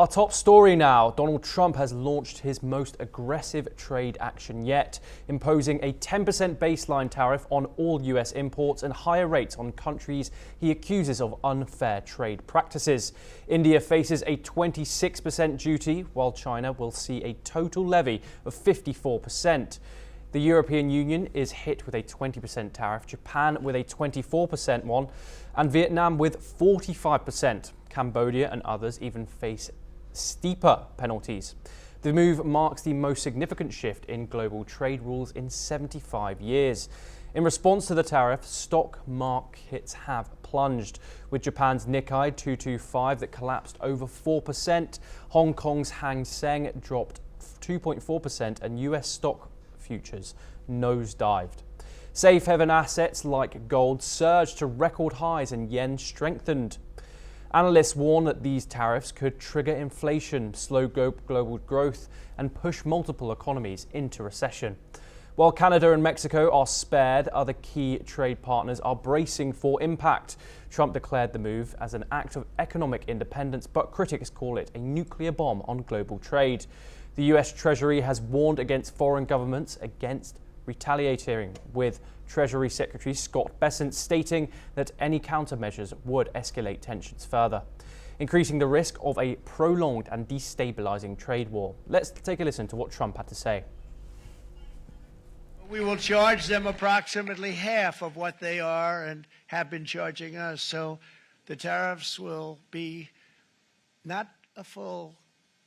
Our top story now. Donald Trump has launched his most aggressive trade action yet, imposing a 10% baseline tariff on all US imports and higher rates on countries he accuses of unfair trade practices. India faces a 26% duty, while China will see a total levy of 54%. The European Union is hit with a 20% tariff, Japan with a 24% one, and Vietnam with 45%. Cambodia and others even face steeper penalties. The move marks the most significant shift in global trade rules in 75 years. In response to the tariff, stock markets have plunged, with Japan's Nikkei 225 that collapsed over 4%, Hong Kong's Hang Seng dropped 2.4%, and US stock futures nosedived. Safe haven assets like gold surged to record highs and yen strengthened. Analysts warn that these tariffs could trigger inflation, slow global growth, and push multiple economies into recession. While Canada and Mexico are spared, other key trade partners are bracing for impact. Trump declared the move as an act of economic independence, but critics call it a nuclear bomb on global trade. The US Treasury has warned against foreign governments against retaliating, with Treasury Secretary Scott Bessent stating that any countermeasures would escalate tensions further, increasing the risk of a prolonged and destabilizing trade war. Let's take a listen to what Trump had to say. We will charge them approximately half of what they are and have been charging us. So the tariffs will be not a full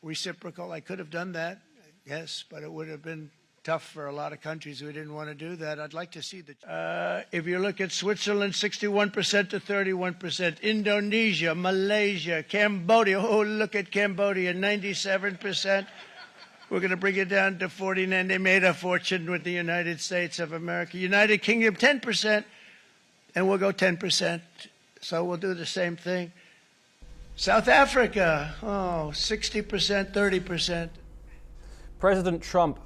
reciprocal. I could have done that, yes, but it would have been tough for a lot of countries who didn't want to do that. I'd like to see the... if you look at Switzerland, 61% to 31%. Indonesia, Malaysia, Cambodia. Oh, look at Cambodia, 97%. We're going to bring it down to 49%. They made a fortune with the United States of America. United Kingdom, 10%, and we'll go 10%. So we'll do the same thing. South Africa, 60%, 30%. President Trump's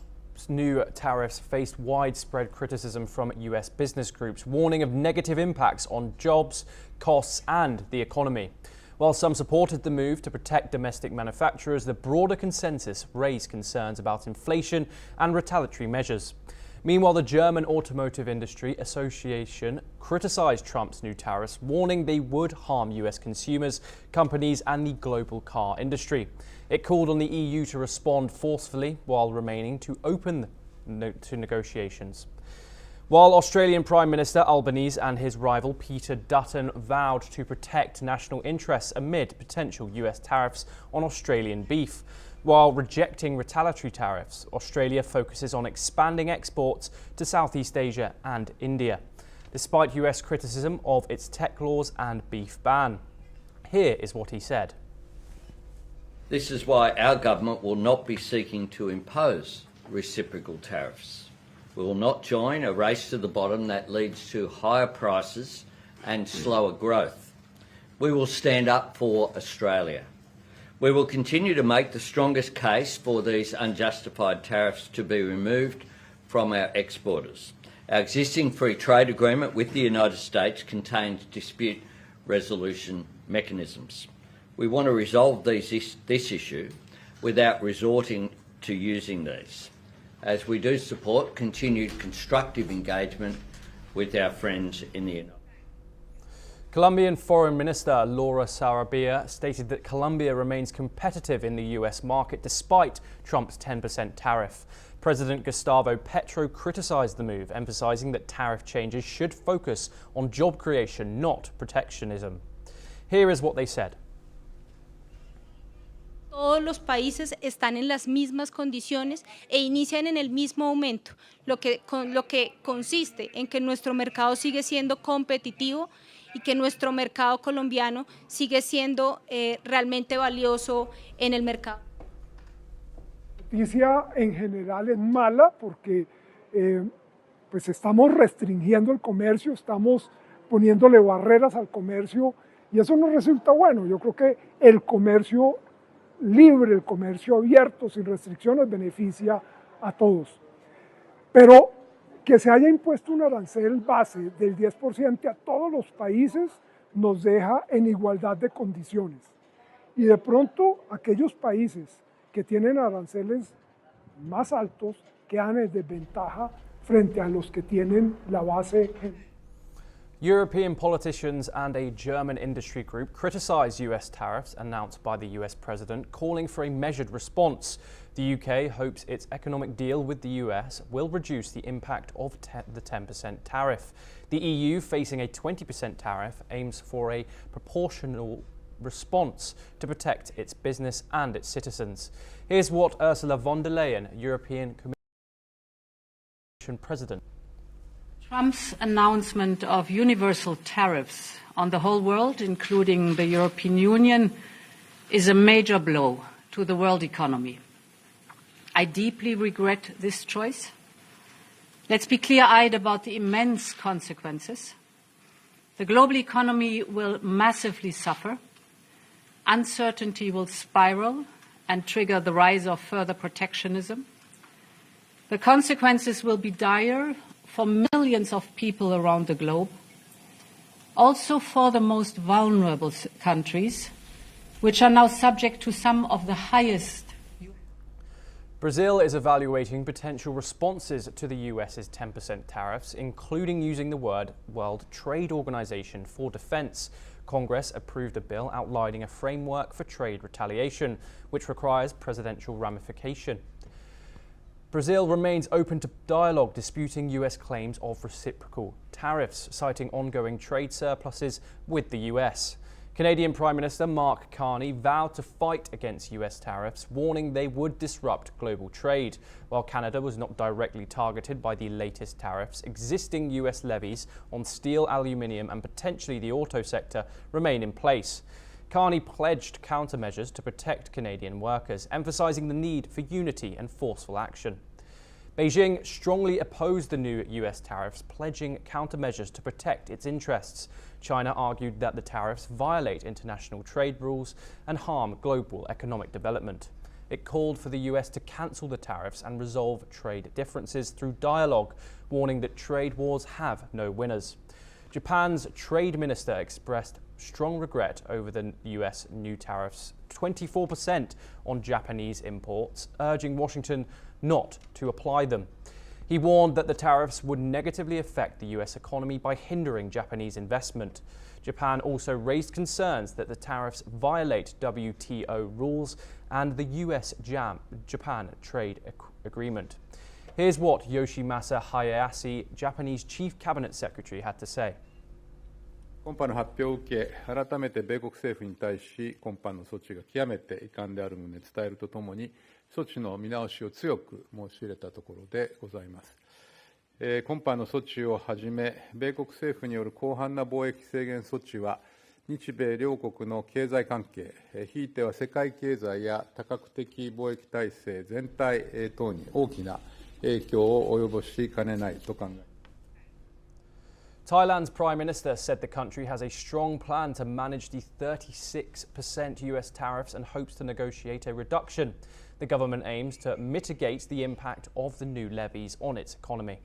new tariffs faced widespread criticism from US business groups, warning of negative impacts on jobs, costs, and the economy. While some supported the move to protect domestic manufacturers, the broader consensus raised concerns about inflation and retaliatory measures. Meanwhile, the German Automotive Industry Association criticized Trump's new tariffs, warning they would harm US consumers, companies, and the global car industry. It called on the EU to respond forcefully while remaining open to negotiations. While Australian Prime Minister Albanese and his rival Peter Dutton vowed to protect national interests amid potential US tariffs on Australian beef. While rejecting retaliatory tariffs, Australia focuses on expanding exports to Southeast Asia and India, despite US criticism of its tech laws and beef ban. Here is what he said. This is why our government will not be seeking to impose reciprocal tariffs. We will not join a race to the bottom that leads to higher prices and slower growth. We will stand up for Australia. We will continue to make the strongest case for these unjustified tariffs to be removed from our exporters. Our existing free trade agreement with the United States contains dispute resolution mechanisms. We want to resolve this issue without resorting to using these, as we do support continued constructive engagement with our friends in the United States. Colombian Foreign Minister Laura Sarabia stated that Colombia remains competitive in the US market despite Trump's 10% tariff. President Gustavo Petro criticized the move, emphasizing that tariff changes should focus on job creation, not protectionism. Here is what they said. Todos los países están en las mismas condiciones e inician en el mismo aumento, lo que consiste en que nuestro mercado sigue siendo competitivo y que nuestro mercado colombiano sigue siendo realmente valioso en el mercado. La noticia en general es mala porque pues estamos restringiendo el comercio, estamos poniéndole barreras al comercio y eso no resulta bueno. Yo creo que el comercio libre, el comercio abierto, sin restricciones, beneficia a todos. Pero que se haya impuesto un arancel base del 10% a todos los países nos deja en igualdad de condiciones. y de pronto aquellos países que tienen aranceles más altos quedan en desventaja frente a los que tienen la base. European politicians and a German industry group criticise US tariffs announced by the US president, calling for a measured response. The UK hopes its economic deal with the US will reduce the impact of the 10% tariff. The EU, facing a 20% tariff, aims for a proportional response to protect its business and its citizens. Here's what Ursula von der Leyen, European Commission President. Trump's announcement of universal tariffs on the whole world, including the European Union, is a major blow to the world economy. I deeply regret this choice. Let's be clear-eyed about the immense consequences. The global economy will massively suffer. Uncertainty will spiral and trigger the rise of further protectionism. The consequences will be dire for millions of people around the globe, also for the most vulnerable countries, which are now subject to some of the highest. Brazil is evaluating potential responses to the US's 10% tariffs, including using the word World Trade Organization for defense. Congress approved a bill outlining a framework for trade retaliation, which requires presidential ramification. Brazil remains open to dialogue, disputing US claims of reciprocal tariffs, citing ongoing trade surpluses with the US. Canadian Prime Minister Mark Carney vowed to fight against US tariffs, warning they would disrupt global trade. While Canada was not directly targeted by the latest tariffs, existing US levies on steel, aluminium and potentially the auto sector remain in place. Carney pledged countermeasures to protect Canadian workers, emphasising the need for unity and forceful action. Beijing strongly opposed the new US tariffs, pledging countermeasures to protect its interests. China argued that the tariffs violate international trade rules and harm global economic development. It called for the US to cancel the tariffs and resolve trade differences through dialogue, warning that trade wars have no winners. Japan's trade minister expressed strong regret over the US new tariffs, 24% on Japanese imports, urging Washington not to apply them. He warned that the tariffs would negatively affect the US economy by hindering Japanese investment. Japan also raised concerns that the tariffs violate WTO rules and the US-Japan trade agreement. Here's what Yoshimasa Hayashi, Japanese Chief Cabinet Secretary, had to say. 今般の発表を受け、改めて米国政府に対し、今般の措置が極めて遺憾である旨伝えるとともに、措置の見直しを強く申し入れたところでございます。今般の措置をはじめ、米国政府による広範な貿易制限措置は、日米両国の経済関係、ひいては世界経済や多角的貿易体制全体等に大きな影響を及ぼしかねないと考えます。Thailand's Prime Minister said the country has a strong plan to manage the 36% US tariffs and hopes to negotiate a reduction. The government aims to mitigate the impact of the new levies on its economy.